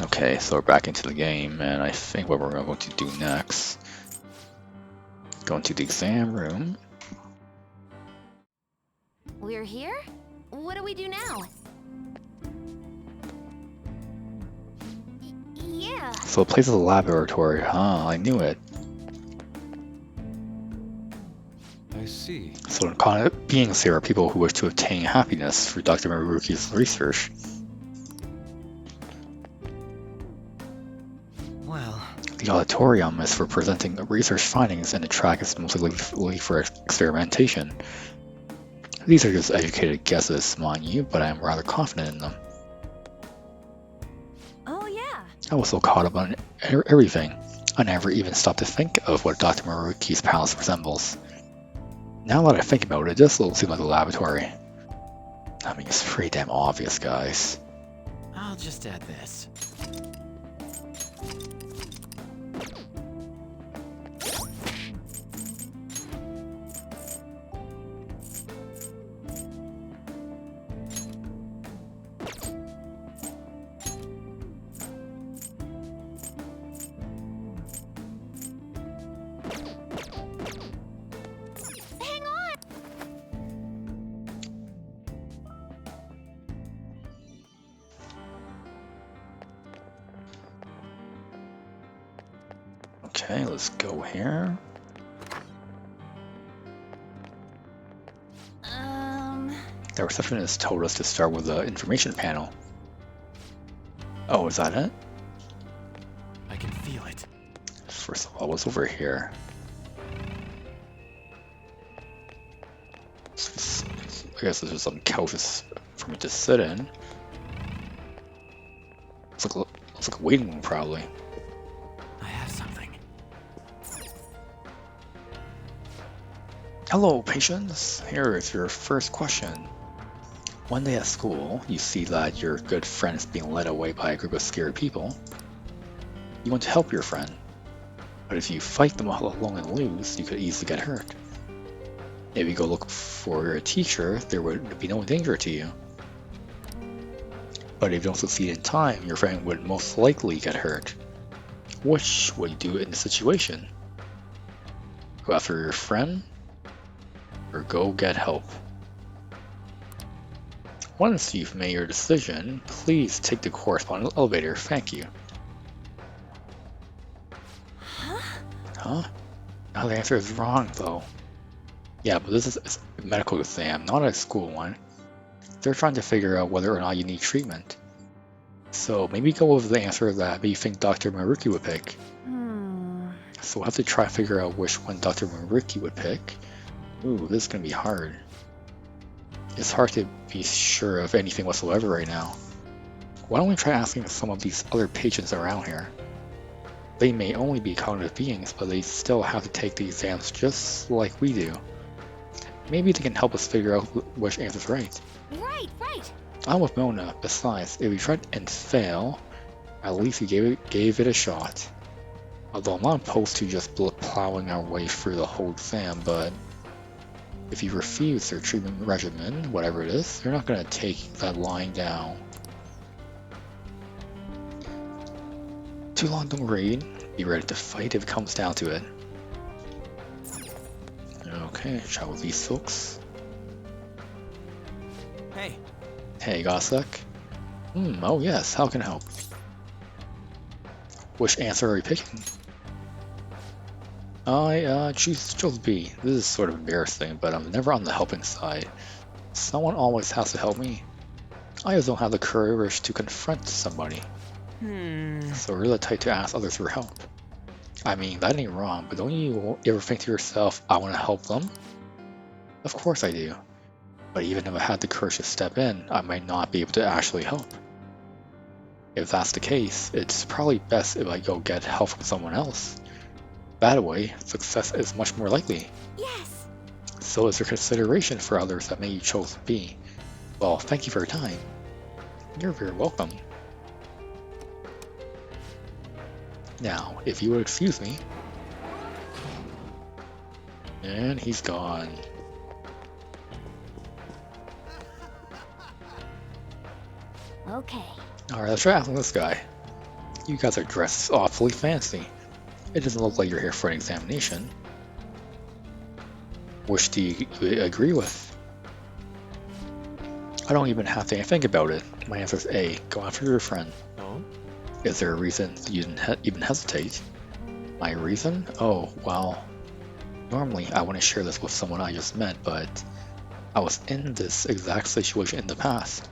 Okay, so we're back into the game, and I think what we're going to do next, go into the exam room. We're here? What do we do now? Yeah. So the place is a laboratory, huh? I knew it. I see. So the incarnate beings here are people who wish to obtain happiness through Dr. Maruki's research. Well, The auditorium is for presenting research findings, and the track is mostly for experimentation. These are just educated guesses, mind you, but I am rather confident in them. Oh, yeah. I was so caught up on everything, I never even stopped to think of what Dr. Maruki's palace resembles. Now that I think about it, it does seem like a laboratory. I mean, it's pretty damn obvious, guys. I'll just add this. Hang on! Okay, let's go here. The receptionist told us to start with the information panel. Oh, is that it? I can feel it. First of all, what's over here? I guess there's just some couches for me to sit in. Looks like a waiting room, probably. I have something. Hello, patients. Here is your first question. One day at school, you see that your good friend is being led away by a group of scared people. You want to help your friend, but if you fight them all alone and lose, you could easily get hurt. If you go look for your teacher, there would be no danger to you. But if you don't succeed in time, your friend would most likely get hurt. Which would you do in this situation? Go after your friend, or go get help? Once you've made your decision, please take the corresponding elevator. Thank you. Huh? No, the answer is wrong, though. Yeah, but this is a medical exam, not a school one. They're trying to figure out whether or not you need treatment. So maybe go with the answer that you think Dr. Maruki would pick. So we'll have to try to figure out which one Dr. Maruki would pick. Ooh, this is gonna be hard. It's hard to be sure of anything whatsoever right now. Why don't we try asking some of these other patients around here? They may only be cognitive beings, but they still have to take the exams just like we do. Maybe they can help us figure out which answer's right. Right. I'm with Mona. Besides, if we try and fail, at least we gave it a shot. Although I'm not opposed to just plowing our way through the whole exam, but if you refuse their treatment regimen, whatever it is, they're not going to take that lying down. Too long, don't read. Be ready to fight if it comes down to it. Okay, chat with these folks. Hey. Hey, got a sec? Oh yes, how can I help? Which answer are you picking? I chose B. This is sort of embarrassing, but I'm never on the helping side. Someone always has to help me. I just don't have the courage to confront somebody. So really tight to ask others for help. I mean, that ain't wrong, but don't you ever think to yourself, I want to help them? Of course I do. But even if I had the courage to step in, I might not be able to actually help. If that's the case, it's probably best if I go get help from someone else. That way, success is much more likely. Yes. So is there consideration for others that made you chose B? Well, thank you for your time. You're very welcome. Now, if you would excuse me. And he's gone. Okay. Alright, let's try asking this guy. You guys are dressed awfully fancy. It doesn't look like you're here for an examination. Which do you agree with? I don't even have to think about it. My answer is A. Go after your friend. Oh? Is there a reason you didn't even hesitate? My reason? Oh, well, normally I wouldn't share this with someone I just met, but I was in this exact situation in the past.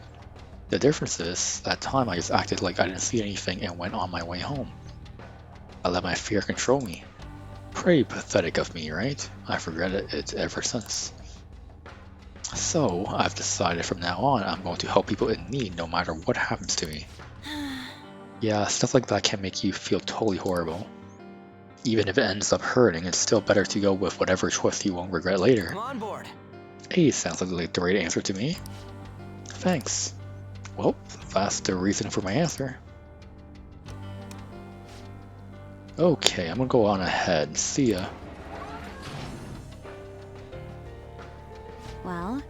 The difference is, that time I just acted like I didn't see anything and went on my way home. I let my fear control me. Pretty pathetic of me, right? I've regretted it ever since. So, I've decided from now on I'm going to help people in need no matter what happens to me. Yeah, stuff like that can make you feel totally horrible. Even if it ends up hurting, it's still better to go with whatever choice you won't regret later. I'm on board. Hey, sounds like the right answer to me. Thanks. Well, that's the reason for my answer. Okay, I'm gonna go on ahead. See ya. Well,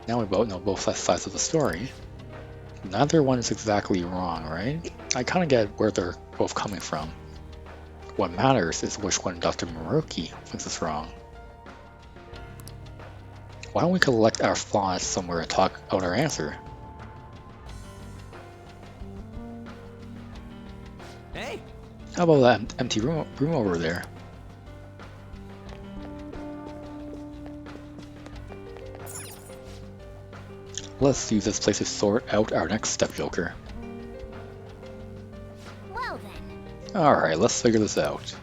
Now we both know both sides of the story. Neither one is exactly wrong, right? I kinda get where they're both coming from. What matters is which one Dr. Maruki thinks is wrong. Why don't we collect our thoughts somewhere and talk out our answer? Hey! How about that empty room over there? Let's use this place to sort out our next step, Joker. well then. Alright, let's figure this out.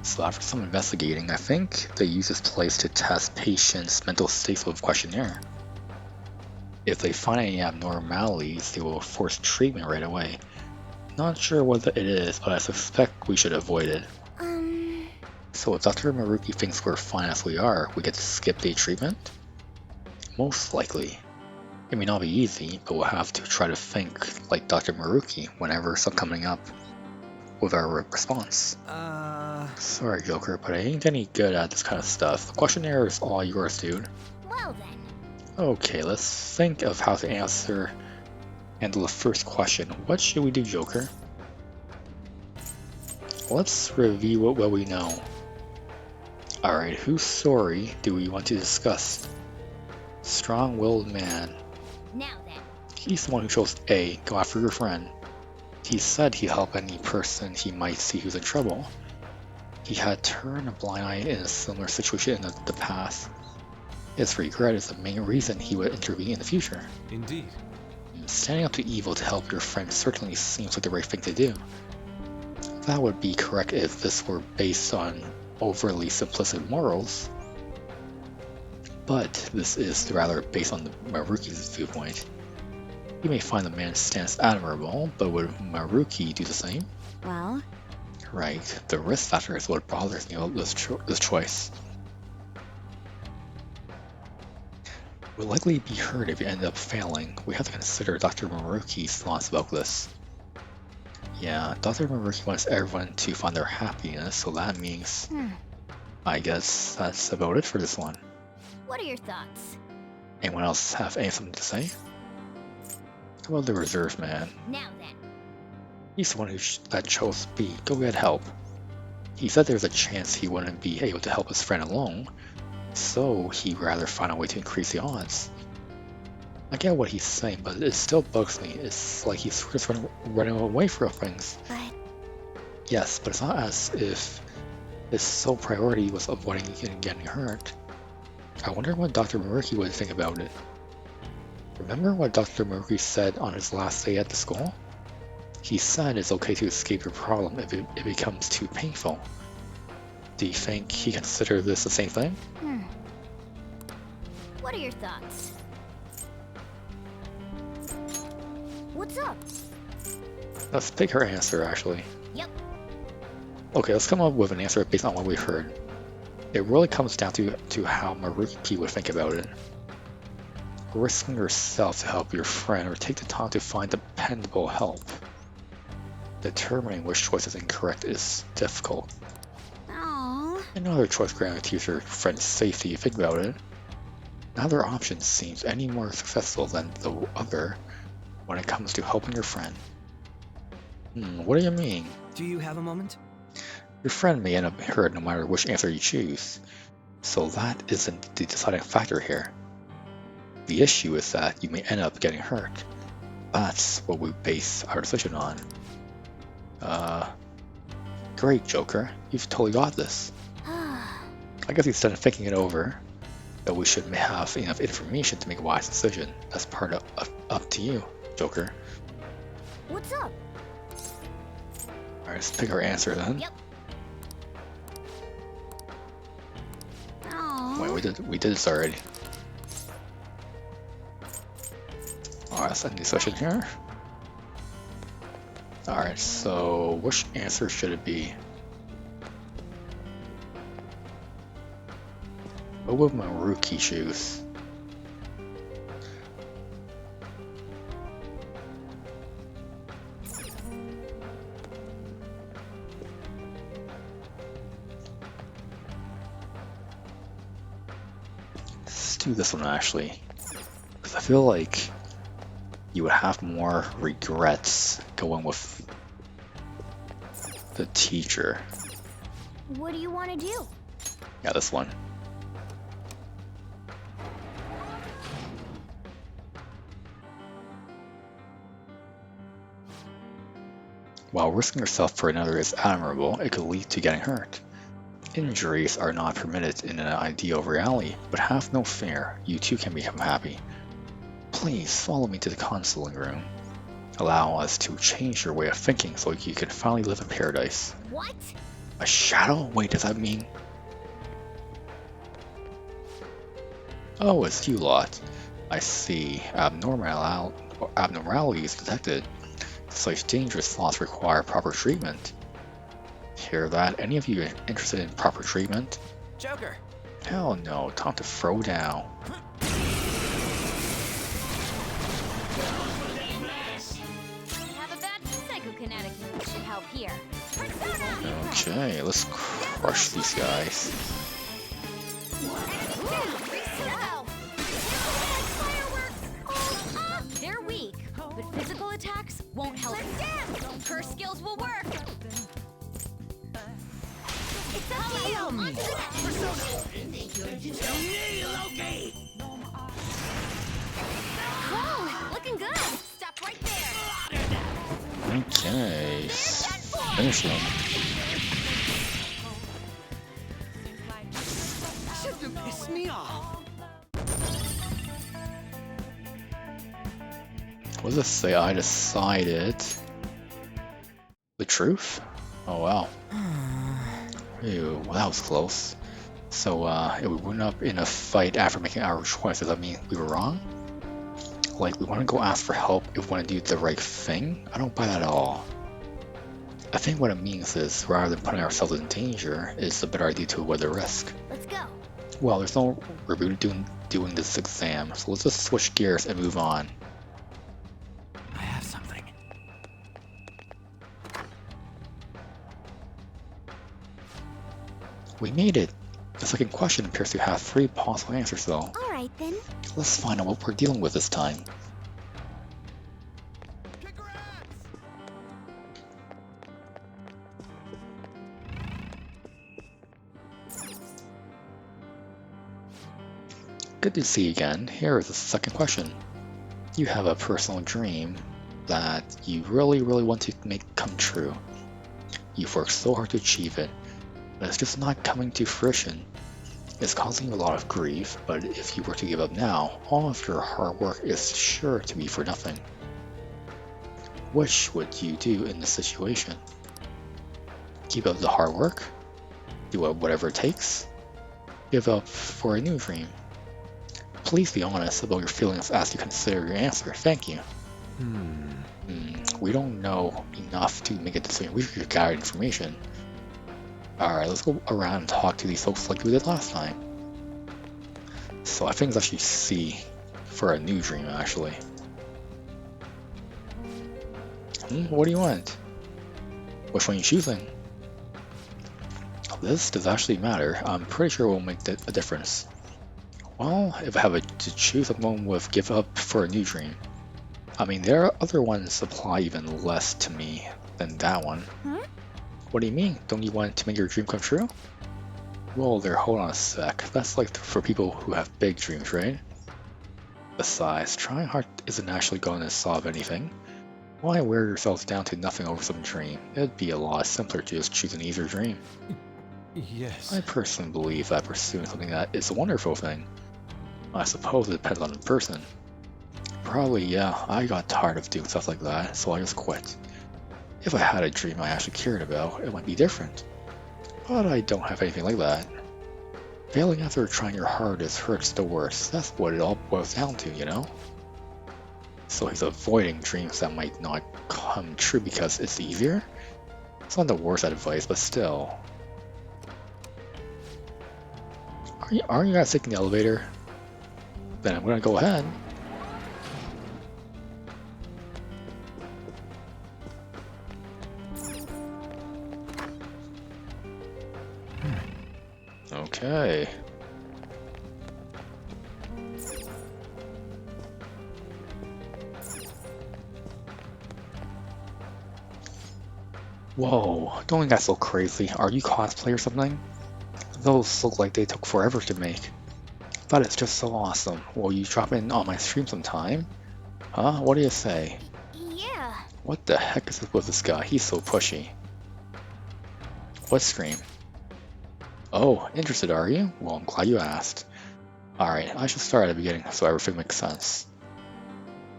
So after some investigating, I think they use this place to test patients' mental states with a questionnaire. If they find any abnormalities, they will force treatment right away. Not sure what it is, but I suspect we should avoid it. So if Dr. Maruki thinks we're fine as we are, we get to skip the treatment? Most likely. It may not be easy, but we'll have to try to think like Dr. Maruki whenever something coming up with our response. Sorry, Joker, but I ain't any good at this kind of stuff. The questionnaire is all yours, dude. Well then. Okay, let's think of how to handle the first question. What should we do, Joker? Let's review what we know. Alright, whose story do we want to discuss? Strong-willed man. Now then. He's the one who chose A, go after your friend. He said he'd help any person he might see who's in trouble. He had turned a blind eye in a similar situation in the past. His regret is the main reason he would intervene in the future. Indeed. Standing up to evil to help your friend certainly seems like the right thing to do. That would be correct if this were based on overly simplistic morals. But this is rather based on Maruki's viewpoint. You may find the man's stance admirable, but would Maruki do the same? Well, Right, the risk factor is what bothers me about this choice. We'll likely be hurt if you end up failing. We have to consider Dr. Maruki's thoughts about this. Yeah, Dr. Maruki wants everyone to find their happiness, so that means... I guess that's about it for this one. what are your thoughts? Anyone else have anything to say? How about the reserve man? Now then. He's the one that chose B. Go get help. He said there's a chance he wouldn't be able to help his friend alone, so he'd rather find a way to increase the odds. I get what he's saying, but it still bugs me. It's like he's just running away from things. But Yes, but it's not as if his sole priority was avoiding getting hurt. I wonder what Dr. Maruki would think about it. Remember what Dr. Maruki said on his last day at the school? He said it's okay to escape your problem if it becomes too painful. Do you think he considered this the same thing? what are your thoughts? What's up? Let's pick her answer, actually. Yep. Okay, let's come up with an answer based on what we've heard. It really comes down to how Maruki would think about it. Risking yourself to help your friend or take the time to find dependable help. Determining which choice is incorrect is difficult. Oh. Another choice guarantees your friend's safety. Think about it. Neither option seems any more successful than the other when it comes to helping your friend. What do you mean? Do you have a moment? Your friend may end up hurt no matter which answer you choose, so that isn't the deciding factor here. The issue is that you may end up getting hurt. That's what we base our decision on. Great, Joker. You've totally got this. I guess instead of thinking it over, that we should have enough information to make a wise decision. That's part of up to you, Joker. What's up? Alright, let's pick our answer then. Yep. Oh. Wait, we did this already. Alright, let's end the session here. Alright, so which answer should it be? What would Maruki choose? Let's do this one actually, because I feel like you would have more regrets going with the teacher. What do you want to do? Yeah, this one. While risking yourself for another is admirable, it could lead to getting hurt. Injuries are not permitted in an ideal reality, but have no fear, you too can become happy. Please follow me to the counseling room. Allow us to change your way of thinking so you can finally live in paradise. What? A shadow? Wait, does that mean... Oh, it's you lot. I see. Abnormalities detected. Such dangerous thoughts require proper treatment. Hear that? Any of you interested in proper treatment? Joker! Hell no, time to throw down. Have a bad psychokinetic. Should help here. Okay, let's crush these guys. They're weak, but physical attacks won't help. Her skills will work. It's up to you. Whoa, looking good. Stop right there. Okay, finish them. Shouldn't have pissed me off. What does it say? I decided... The truth? Oh wow. Ew, well, that was close. So, if we went up in a fight after making our choice, does that mean we were wrong? Like, we want to go ask for help if we want to do the right thing? I don't buy that at all. I think what it means is, rather than putting ourselves in danger, it's a better idea to avoid the risk. Let's go. Well, there's no reboot doing this exam, so let's just switch gears and move on. I have something. We made it! The second question appears to have 3 possible answers though. Alright then. Let's find out what we're dealing with this time. Good to see you again. Here is the second question. You have a personal dream that you really want to make come true. You've worked so hard to achieve it, but it's just not coming to fruition. It's causing you a lot of grief, but if you were to give up now, all of your hard work is sure to be for nothing. Which would you do in this situation? Keep up the hard work? Do whatever it takes? Give up for a new dream? Please be honest about your feelings as you consider your answer. Thank you. We don't know enough to make a decision. We should gather information. Alright, let's go around and talk to these folks like we did last time. So I think it's actually C for a new dream, actually. What do you want? Which one are you choosing? This does actually matter. I'm pretty sure it will make a difference. Well, if I have to choose, I'm going with give up for a new dream. I mean, there are other ones that apply even less to me than that one. Huh? What do you mean? Don't you want to make your dream come true? Whoa there, hold on a sec. That's like for people who have big dreams, right? Besides, trying hard isn't actually going to solve anything. Why wear yourselves down to nothing over some dream? It'd be a lot simpler to just choose an easier dream. Yes. I personally believe that pursuing something that is a wonderful thing. I suppose it depends on the person. Probably, yeah, I got tired of doing stuff like that, so I just quit. If I had a dream I actually cared about, it might be different. But I don't have anything like that. Failing after trying your hardest hurts the worst. That's what it all boils down to, you know? So he's avoiding dreams that might not come true because it's easier? It's not the worst advice, but still. Aren't you guys taking the elevator? Then I'm gonna go ahead. Okay. Whoa, don't think that's so crazy. Are you cosplay or something? Those look like they took forever to make. But it's just so awesome. Will you drop in on my stream sometime? Huh? What do you say? Yeah. What the heck is with this guy? He's so pushy. What stream? Oh, interested are you? Well, I'm glad you asked. Alright, I should start at the beginning so everything makes sense.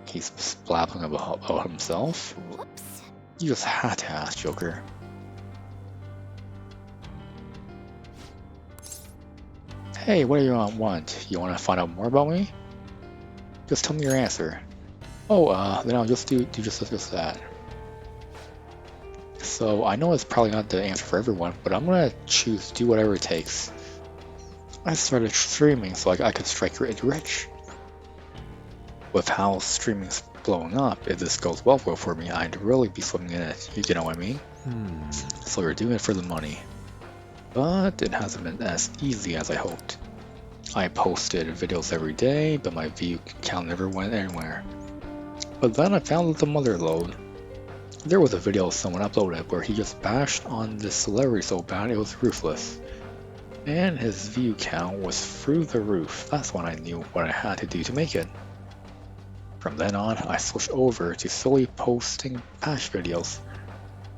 He's blabbing about himself? Whoops. You just had to ask, Joker. Hey, what do you want? You want to find out more about me? Just tell me your answer. Oh, then I'll just do just that. So, I know it's probably not the answer for everyone, but I'm gonna choose do whatever it takes. I started streaming so I could strike rich. With how streaming's blowing up, if this goes well for me, I'd really be swimming in it, you know what I mean? So you're doing it for the money. But it hasn't been as easy as I hoped. I posted videos every day, but my view count never went anywhere. But then I found the mother lode. There was a video someone uploaded where he just bashed on this celebrity so bad it was ruthless. And his view count was through the roof. That's when I knew what I had to do to make it. From then on, I switched over to solely posting bash videos.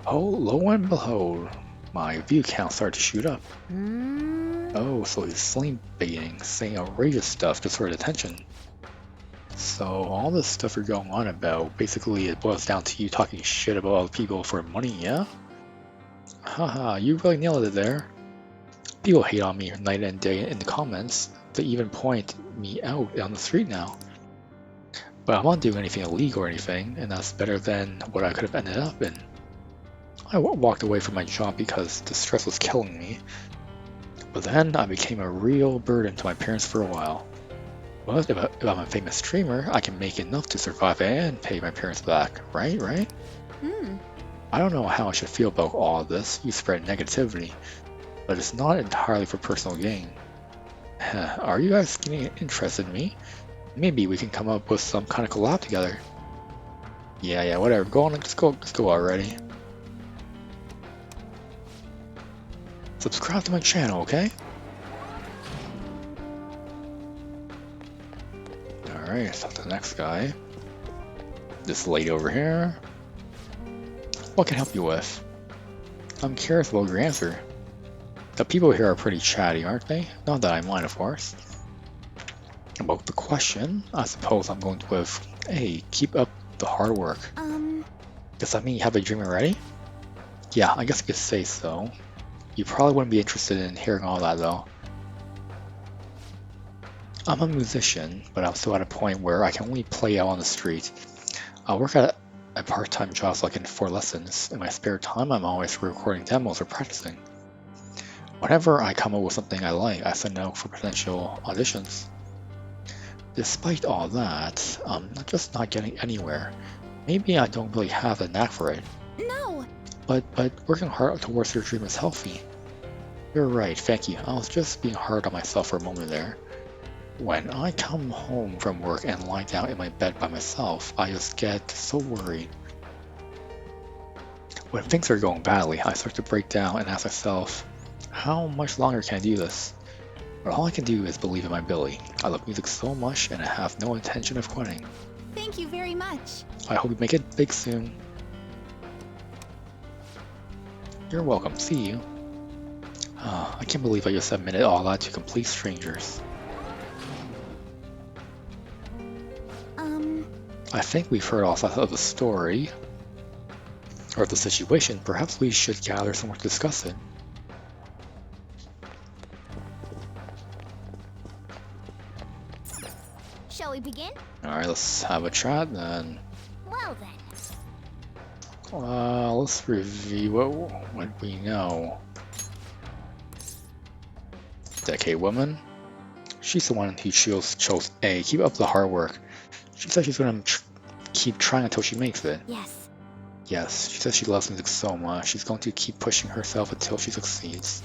Oh, lo and behold, my view count started to shoot up. Oh, so he's sling baiting, saying outrageous stuff just for attention. So all this stuff you're going on about, basically it boils down to you talking shit about other people for money, yeah? Haha, you really nailed it there. People hate on me night and day in the comments. They even point me out on the street now. But I'm not doing anything illegal or anything, and that's better than what I could have ended up in. I walked away from my job because the stress was killing me. But then I became a real burden to my parents for a while. But if I'm a famous streamer, I can make enough to survive and pay my parents back, right? I don't know how I should feel about all of this. You spread negativity, but it's not entirely for personal gain. Are you guys getting interested in me? Maybe we can come up with some kind of collab together. Yeah, whatever. Go on, let's go already. Subscribe to my channel, okay? Alright, so the next guy. This lady over here. What can I help you with? I'm curious about your answer. The people here are pretty chatty, aren't they? Not that I mind, of course. About the question, I suppose I'm going with, hey, keep up the hard work. Does that mean you have a dream already? Yeah, I guess you could say so. You probably wouldn't be interested in hearing all that though. I'm a musician, but I'm still at a point where I can only play out on the street. I work at a part-time job so I can afford lessons. In my spare time, I'm always recording demos or practicing. Whenever I come up with something I like, I send out for potential auditions. Despite all that, I'm just not getting anywhere. Maybe I don't really have the knack for it. No. But working hard towards your dream is healthy. You're right, thank you. I was just being hard on myself for a moment there. When I come home from work and lie down in my bed by myself, I just get so worried. When things are going badly, I start to break down and ask myself, how much longer can I do this? But all I can do is believe in my ability. I love music so much and I have no intention of quitting. Thank you very much. I hope you make it big soon. You're welcome, see you. I can't believe I just admitted all that to complete strangers. I think we've heard all sides of the story, or the situation. Perhaps we should gather somewhere to discuss it. Shall we begin? Alright, let's have a chat then. Well then. Let's review what we know. Decade woman. She's the one who chose A. Keep up the hard work. She said she's gonna keep trying until she makes it. Yes. Yes, she says she loves music so much. She's going to keep pushing herself until she succeeds.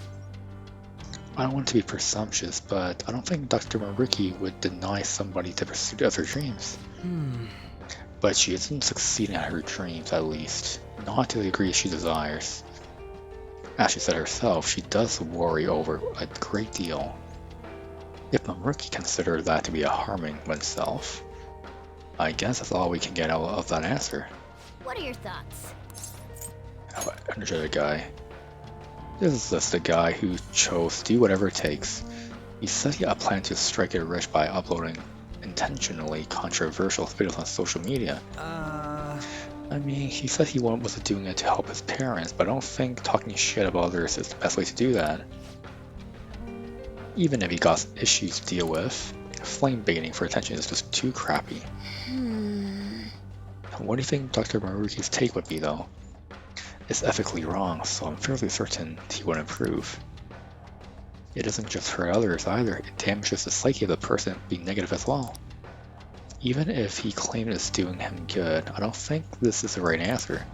I don't want to be presumptuous, but I don't think Dr. Mariki would deny somebody the pursuit of their dreams. But she isn't succeeding at her dreams, at least. Not to the degree she desires. As she said herself, she does worry over a great deal. If Maruki considered that to be a harming oneself, I guess that's all we can get out of that answer. What are your thoughts? Oh, energetic guy. This is just the guy who chose to do whatever it takes. He said he had planned to strike it rich by uploading intentionally controversial videos on social media. I mean, he said he wasn't doing it to help his parents, but I don't think talking shit about others is the best way to do that. Even if he got issues to deal with, flame baiting for attention is just too crappy. What do you think Dr. Maruki's take would be, though? It's ethically wrong, so I'm fairly certain he would improve. It doesn't just hurt others either, it damages the psyche of the person being negative as well. Even if he claimed it's doing him good, I don't think this is the right answer.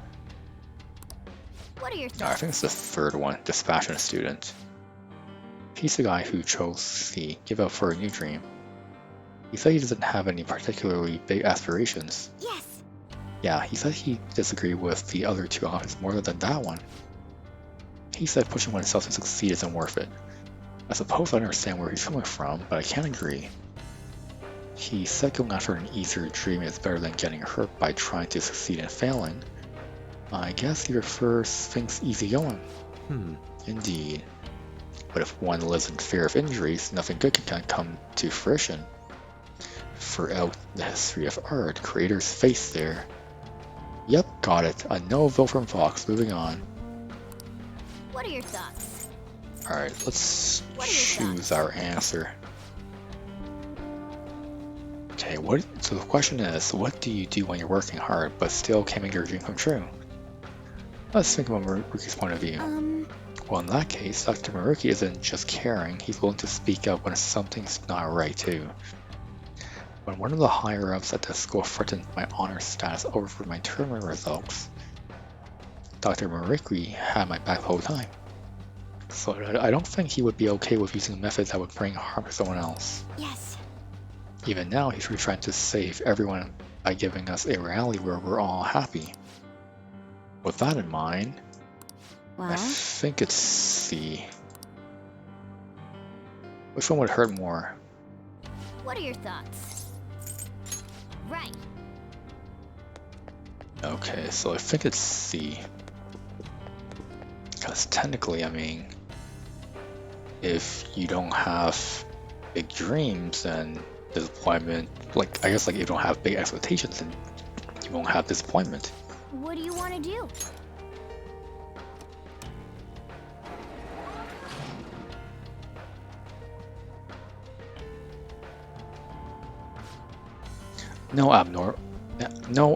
What are your I thoughts? think it's the third one, dispassionate student. He's the guy who chose to give up for a new dream. He said he doesn't have any particularly big aspirations. Yes. Yeah, he said he disagreed with the other two options more than that one. He said pushing oneself to succeed isn't worth it. I suppose I understand where he's coming from, but I can't agree. He said going after an easier dream is better than getting hurt by trying to succeed and failing. I guess he prefers things easy going. Indeed. But if one lives in fear of injuries, nothing good can come to fruition. Throughout the history of art, creators face there. Yep, got it. A no vote from Fox. Moving on. What are your thoughts? Alright, let's What are your choose our answer. Okay, so the question is, what do you do when you're working hard but still can't make your dream come true? Let's think about Maruki's point of view. Well, in that case, Dr. Maruki isn't just caring, he's willing to speak up when something's not right too. When one of the higher-ups at the school threatened my honor status over my term results, Dr. Maruki had my back the whole time. So I don't think he would be okay with using methods that would bring harm to someone else. Yes. Even now, he's really trying to save everyone by giving us a reality where we're all happy. With that in mind, I Well, think it's C. Which one would hurt more? what are your thoughts? Right. Okay, so I think it's C. Because technically, I mean, if you don't have big dreams, then disappointment, like, I guess like if you don't have big expectations, then you won't have disappointment. What do you want to do? No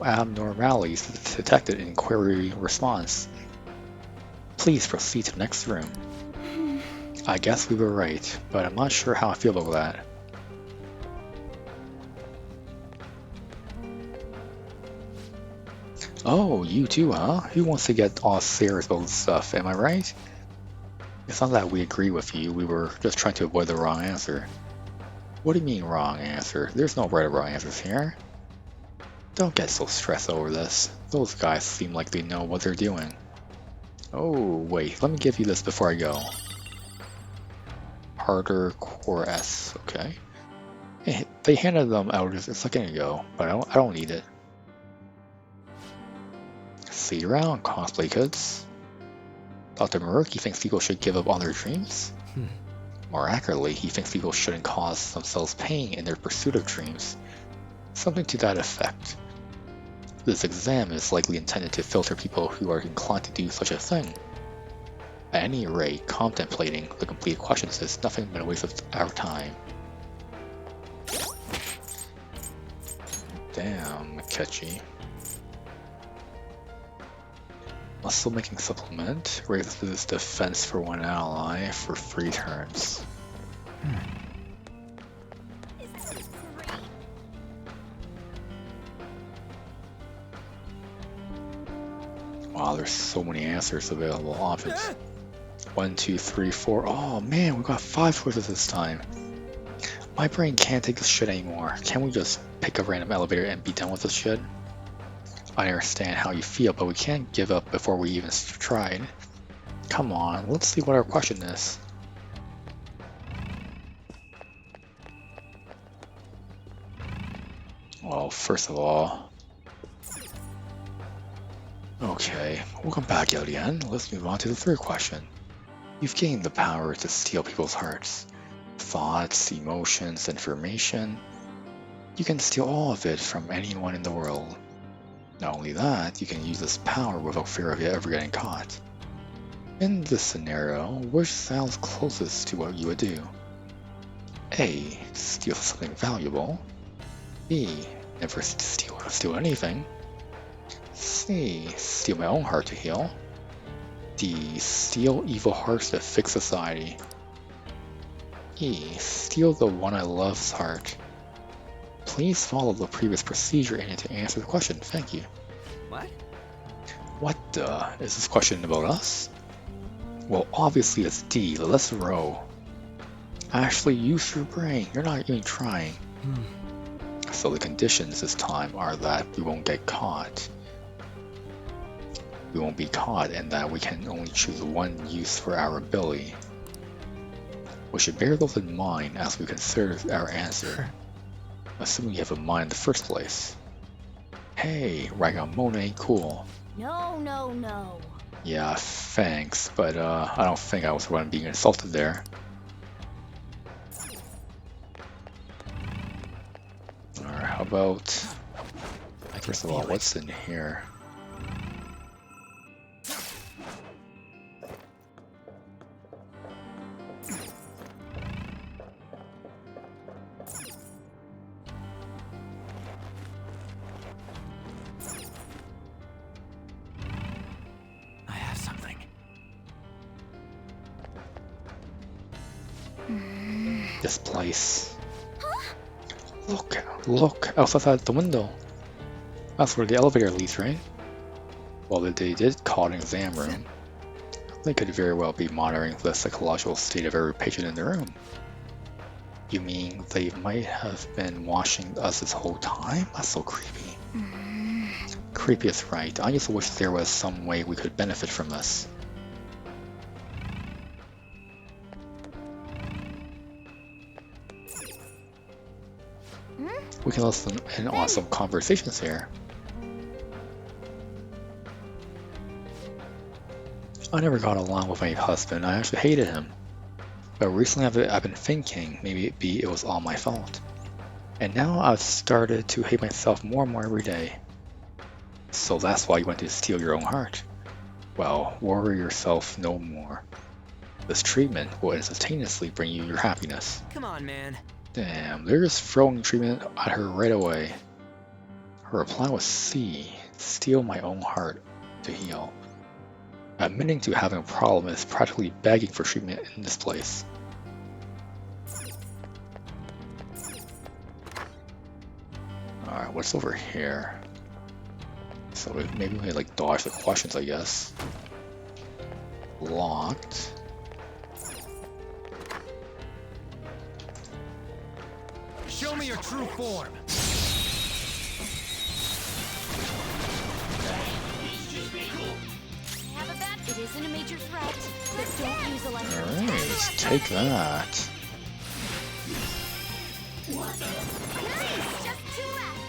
abnormalities detected in query response. Please proceed to the next room. I guess we were right, but I'm not sure how I feel about that. Oh, you too, huh? Who wants to get all serious about this stuff, am I right? It's not that we agree with you, we were just trying to avoid the wrong answer. What do you mean wrong answer? There's no right or wrong answers here. Don't get so stressed over this. Those guys seem like they know what they're doing. Oh, wait, let me give you this before I go. Harder Core S, okay. They handed them out just a second ago, but I don't need it. See you around, cosplay kids. Dr. Maruki thinks people should give up on their dreams. More accurately, he thinks people shouldn't cause themselves pain in their pursuit of dreams. Something to that effect. This exam is likely intended to filter people who are inclined to do such a thing. At any rate, contemplating the complete questions is nothing but a waste of our time. Damn, Akechi. Muscle making supplement raises defense for one ally for 3 turns. Wow, there's so many answers available. Options. 1, 2, 3, 4. Oh man, we got 5 choices this time. My brain can't take this shit anymore. Can't we just pick a random elevator and be done with this shit? I understand how you feel, but we can't give up before we even tried. Come on, let's see what our question is. Well, first of all... Okay, welcome back yet again. Let's move on to the third question. You've gained the power to steal people's hearts. Thoughts, emotions, information. You can steal all of it from anyone in the world. Not only that, you can use this power without fear of ever getting caught. In this scenario, which sounds closest to what you would do? A. Steal something valuable. B. Never steal anything. C. Steal my own heart to heal. D. Steal evil hearts to fix society. E. Steal the one I love's heart. Please follow the previous procedure in it to answer the question. Thank you. What? What is this question about us? Well, obviously it's D. Let's row. Actually, use your brain. You're not even trying. So the conditions this time are that we won't get caught. We won't be caught, and that we can only choose one use for our ability. We should bear those in mind as we consider our answer. Assuming you have a mind in the first place. Hey, Ragamon ain't cool. No. Yeah, thanks, but I don't think I was the one being insulted there. Alright, how about... First of all, what's in here? This place. Look, outside the window. That's where the elevator leads, right? Well, they did call it an exam room. They could very well be monitoring the psychological state of every patient in the room. You mean they might have been watching us this whole time? That's so creepy. Creepy is right. I just wish there was some way we could benefit from this. We can listen in on some conversations here. I never got along with my husband. I actually hated him. But recently I've been thinking maybe it was all my fault. And now I've started to hate myself more and more every day. So that's why you went to steal your own heart. Well, worry yourself no more. This treatment will instantaneously bring you your happiness. Come on, man. Damn, they're just throwing treatment at her right away. Her reply was C. Steal my own heart to heal. Admitting to having a problem is practically begging for treatment in this place. Alright, what's over here? So maybe we like dodge the questions, I guess. Locked. Show me your true form. I have a bad It isn't a major threat, but don't use electric Alright, attacks. let's take that. Nice! Just 2 left.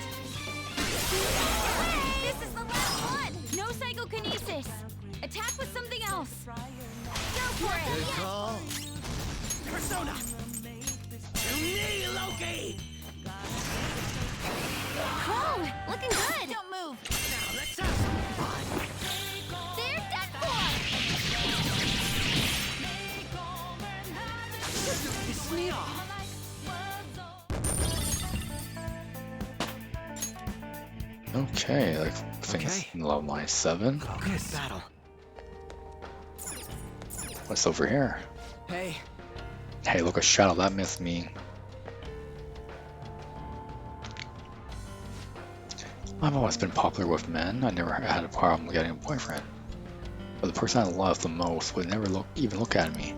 This is the last one. No psychokinesis. Attack with something else. Go for it. Good call. Persona! To me, Loki! Chrome, looking good. Don't move. Now let's have some fun. They're done for. Piss me off. Okay, like things Okay. level 97. Good battle. What's over here? Hey, Hey, look, a shadow, that missed me. I've always been popular with men. I never had a problem getting a boyfriend. But the person I loved the most would never even look at me.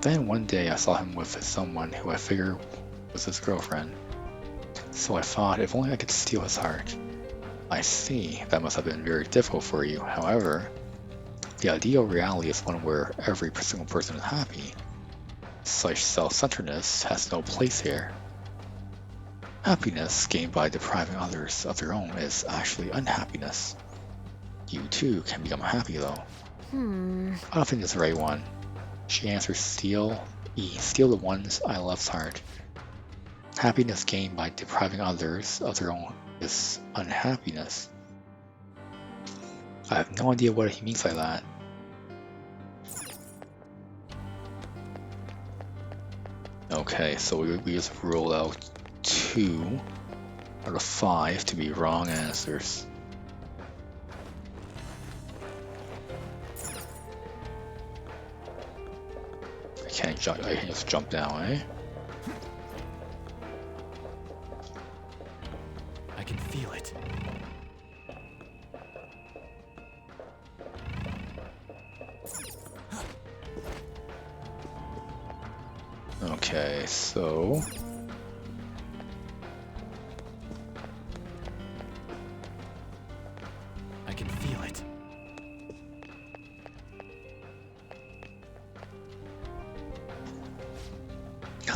Then one day I saw him with someone who I figured was his girlfriend. So I thought, if only I could steal his heart. I see, that must have been very difficult for you. However, the ideal reality is one where every single person is happy. Such self-centeredness has no place here. Happiness gained by depriving others of their own is actually unhappiness. You too can become happy though. I don't think it's the right one. She answers steal. Steal the ones I love's heart. Happiness gained by depriving others of their own is unhappiness. I have no idea what he means by that. Okay, so we just ruled out 2 out of 5 to be wrong answers. I can't jump. I can just jump down, eh? I can feel it. Okay, so I can feel it.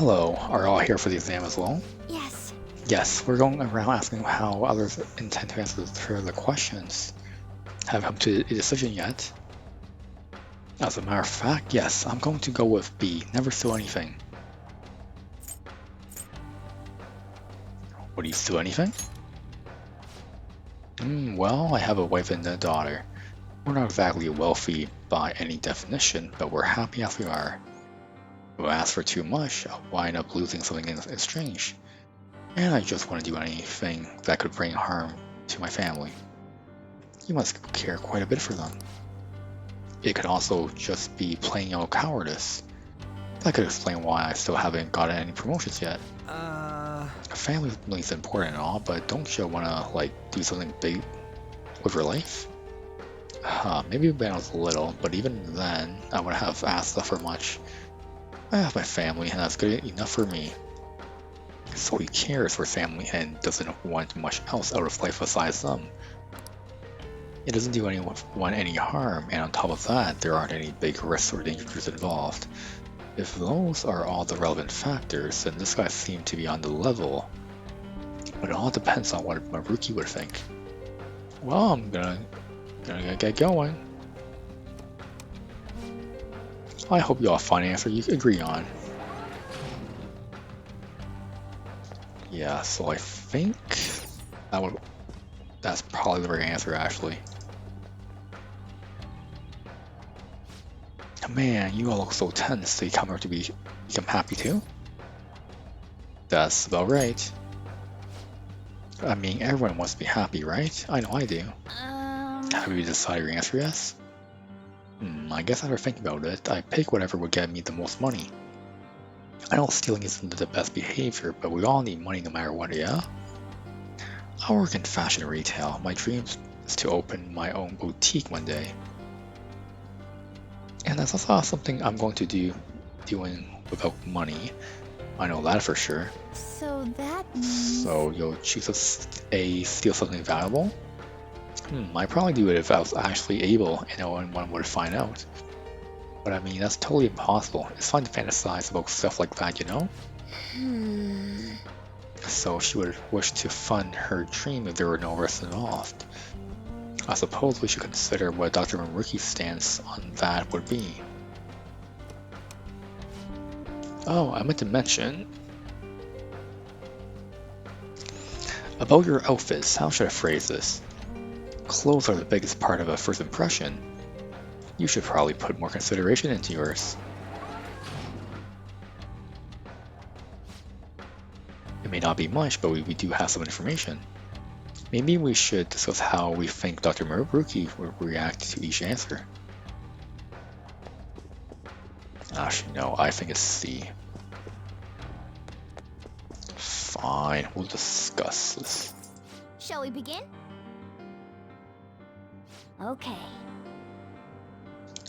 hello. Are all here for the exam as well? Yes. Yes, we're going around asking how others intend to answer the questions. Have come to a decision yet? As a matter of fact, yes, I'm going to go with B. Never steal anything. Would you steal anything? Well, I have a wife and a daughter. We're not exactly wealthy by any definition, but we're happy as we are. If I ask for too much, I'll wind up losing something in exchange. And I just want to do anything that could bring harm to my family. You must care quite a bit for them. It could also just be plain old cowardice. That could explain why I still haven't gotten any promotions yet. Family is important and all, but don't you want to, like, do something big with your life? Maybe when I was little, but even then, I wouldn't have asked for much. I have my family, and that's good enough for me. So he cares for family and doesn't want much else out of life besides them. It doesn't do anyone any harm, and on top of that, there aren't any big risks or dangers involved. If those are all the relevant factors, then this guy seemed to be on the level. But it all depends on what Maruki would think. Well, I'm gonna get going. I hope you all find an answer you agree on. Yeah, so I think that's probably the right answer, actually. Man, you all look so tense. So you come here to become happy too? That's about right. I mean, everyone wants to be happy, right? I know I do. Have you decided your answer yes? I guess after thinking about it, I pick whatever would get me the most money. I know stealing isn't the best behavior, but we all need money no matter what, yeah? I work in fashion retail. My dream is to open my own boutique one day. And that's also something I'm going to do doing without money. I know that for sure. So that means... So you'll choose a steal something valuable? I'd probably do it if I was actually able and no one would find out. But I mean, that's totally impossible. It's fun to fantasize about stuff like that, you know? So she would wish to fund her dream if there were no risks involved. I suppose we should consider what Dr. Maruki's stance on that would be. Oh, I meant to mention about your outfits. How should I phrase this? Clothes are the biggest part of a first impression. You should probably put more consideration into yours. It may not be much, but we do have some information. Maybe we should discuss how we think Dr. Maruki would react to each answer. Actually, no, I think it's C. Fine, we'll discuss this. Shall we begin? Okay.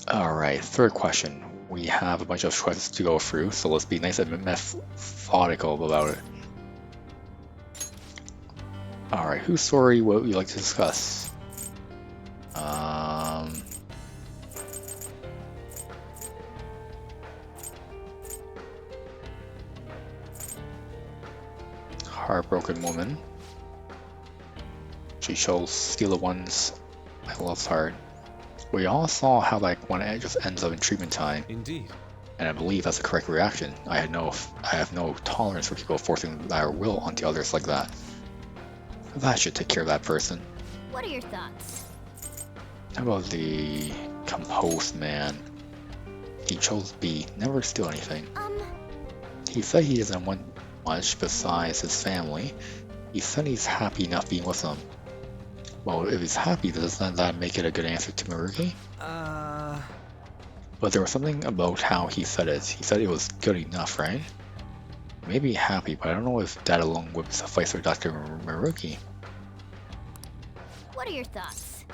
Alright, third question. We have a bunch of choices to go through, so let's be nice and methodical about it. Alright, whose story would you like to discuss? Heartbroken woman. She shall steal the one's I love's heart. We all saw how like one just ends up in treatment time. Indeed. And I believe that's the correct reaction. I have no tolerance for people forcing their will onto others like that. That should take care of that person. What are your thoughts? How about the composed man? He chose B, never steal anything. He said he doesn't want much besides his family. He said he's happy enough being with them. Well, if he's happy, doesn't that make it a good answer to Maruki? But there was something about how he said it. He said it was good enough, right? Maybe happy, but I don't know if that alone would suffice for Dr. Maruki. What are your thoughts?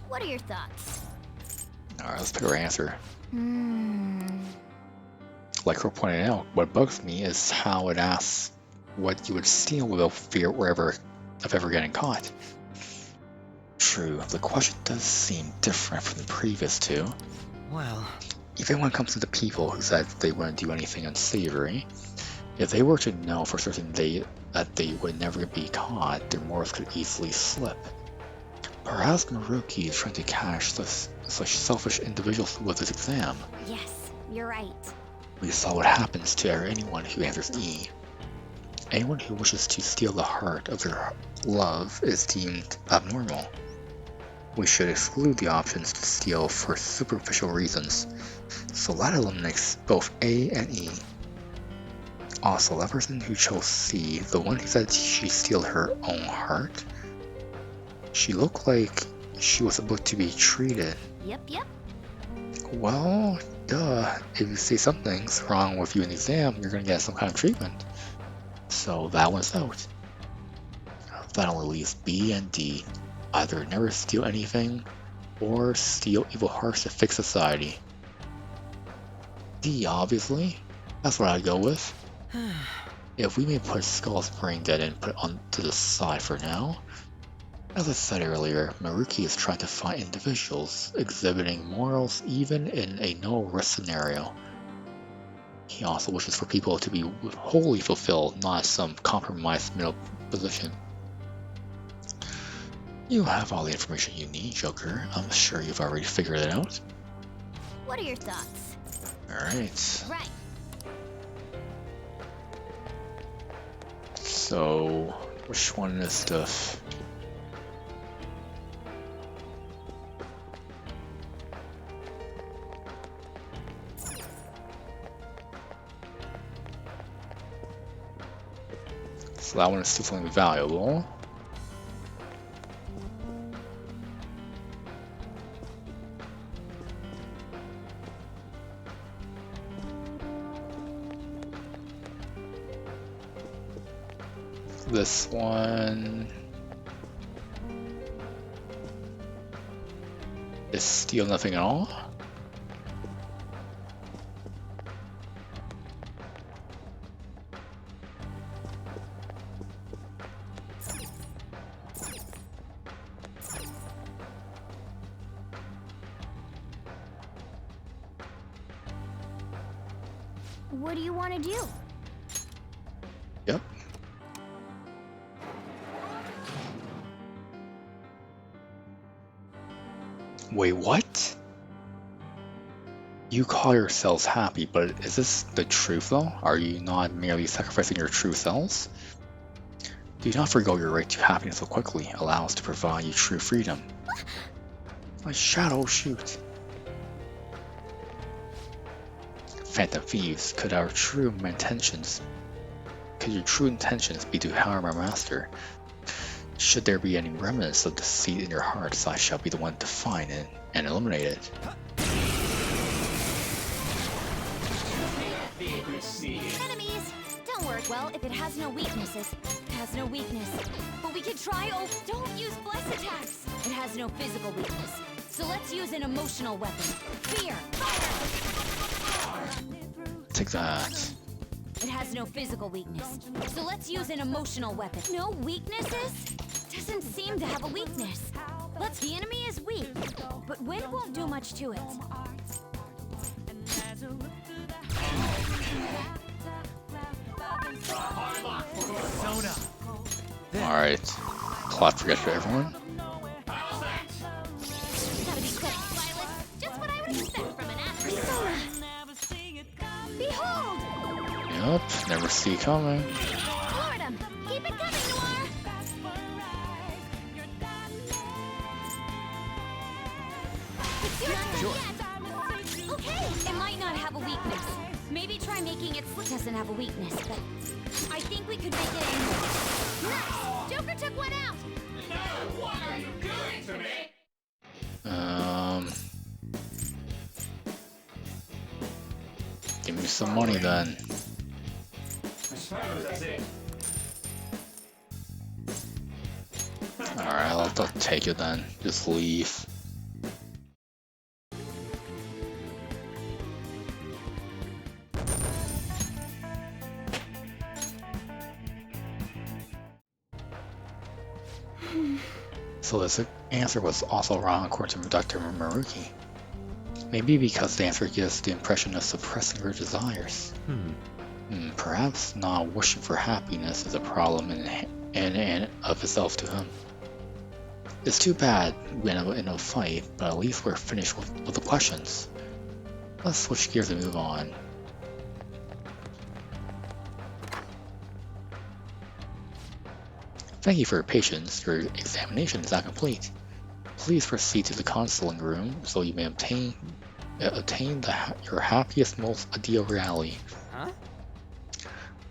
What are your thoughts? Alright, let's pick our answer. Like her pointed out, what bugs me is how it asks what you would steal without fear of ever getting caught. True, the question does seem different from the previous two. Well, Even when it comes to the people who said they wouldn't do anything unsavory, if they were to know for certain that they would never be caught, their morals could easily slip. Perhaps Maruki is trying to catch such selfish individuals with his exam. Yes, you're right. We saw what happens to anyone who answers E. Anyone who wishes to steal the heart of their love is deemed abnormal. We should exclude the options to steal for superficial reasons, so that eliminates both A and E. Also, that person who chose C, the one who said she steal her own heart, she looked like she was about to be treated. Yep. Well, duh, if you say something's wrong with you in the exam, you're gonna get some kind of treatment. So that one's out. That only leaves B and D. Either never steal anything, or steal evil hearts to fix society. D, obviously. That's what I'd go with. If we may put Skull's brain dead and put it on to the side for now. As I said earlier, Maruki is trying to find individuals exhibiting morals even in a no-risk scenario. He also wishes for people to be wholly fulfilled, not some compromised middle position. You have all the information you need, Joker. I'm sure you've already figured it out. What are your thoughts? Alright. Right. So, which one is stuff? So that one is still something valuable. This one is steal nothing at all. What do you want to do? Yep. Wait, what? You call yourselves happy, but is this the truth though? Are you not merely sacrificing your true selves? Do not forgo your right to happiness so quickly. Allow us to provide you true freedom. My shadow shoot. Phantom thieves, could your true intentions be to harm our master? Should there be any remnants of deceit in your hearts, I shall be the one to find it and eliminate it. Enemies! Don't worry. Well, if it has no weaknesses, it has no weakness. But we could try. Oh, don't use bless attacks. It has no physical weakness. So let's use an emotional weapon. Fear. Fire. Take that. It has no physical weakness. So let's use an emotional weapon. No weaknesses? Doesn't seem to have a weakness. The enemy is weak, but wind won't do much to it. Sona. Alright. Plot forget for everyone. Gotta be quick, Violet. Just what I would expect from an athlete. Behold! Yup, never see coming. Lord 'em. Keep it coming, Noir! It's your turn yet. Okay, it might not have a weakness. Maybe try making it doesn't have a weakness, but I think we could make it a... Nice! Joker took one out! What are you doing to me? Give me some money then. I suppose that's it. Alright, I'll take it then. Just leave. So this answer was also wrong according to Dr. Maruki. Maybe because the answer gives the impression of suppressing your desires. Perhaps not wishing for happiness is a problem in of itself to him. It's too bad we end up in a fight, but at least we're finished with the questions. Let's switch gears and move on. Thank you for your patience. Your examination is not complete. Please proceed to the counseling room so you may obtain your happiest, most ideal reality. Huh?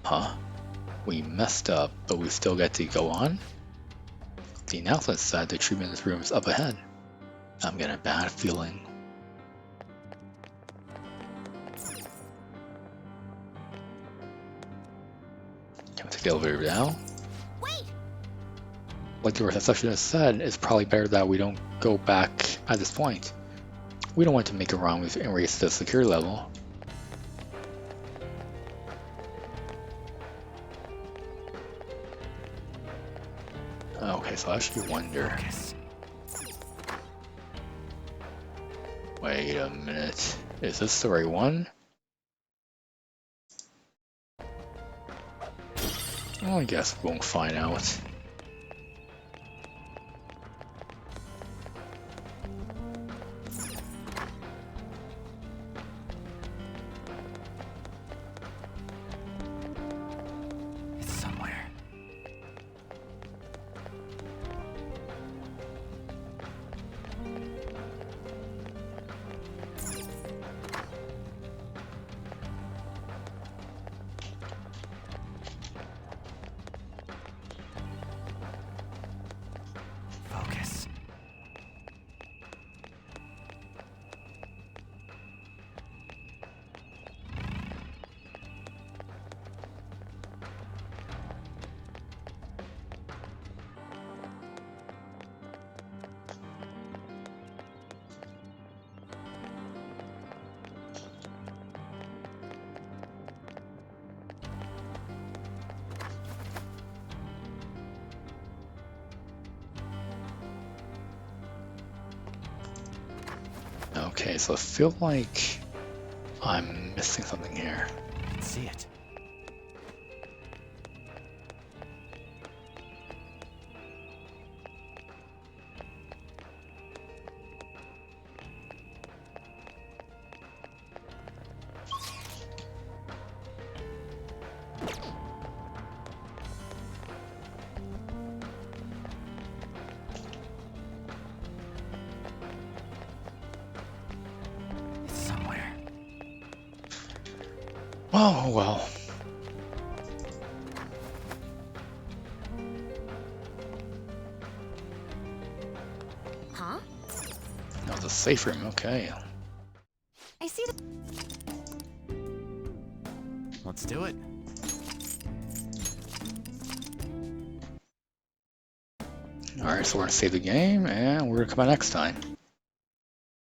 Huh? We messed up, but we still get to go on? The announcement said the treatment room is up ahead. I'm getting a bad feeling. Can we take the elevator down? Wait! Like the receptionist said, it's probably better that we don't go back at this point. We don't want to make a wrong move and raise the security level. Okay, so I actually wonder. Focus. Wait a minute. Is this the right one? Well, I guess we won't find out. It's somewhere. Focus. Okay, so I feel like I'm missing something here. see it. It's somewhere. Oh, well. Huh? No, the safe room, okay. I see the... Let's do it. Alright, so we're gonna save the game, and we're gonna come back next time.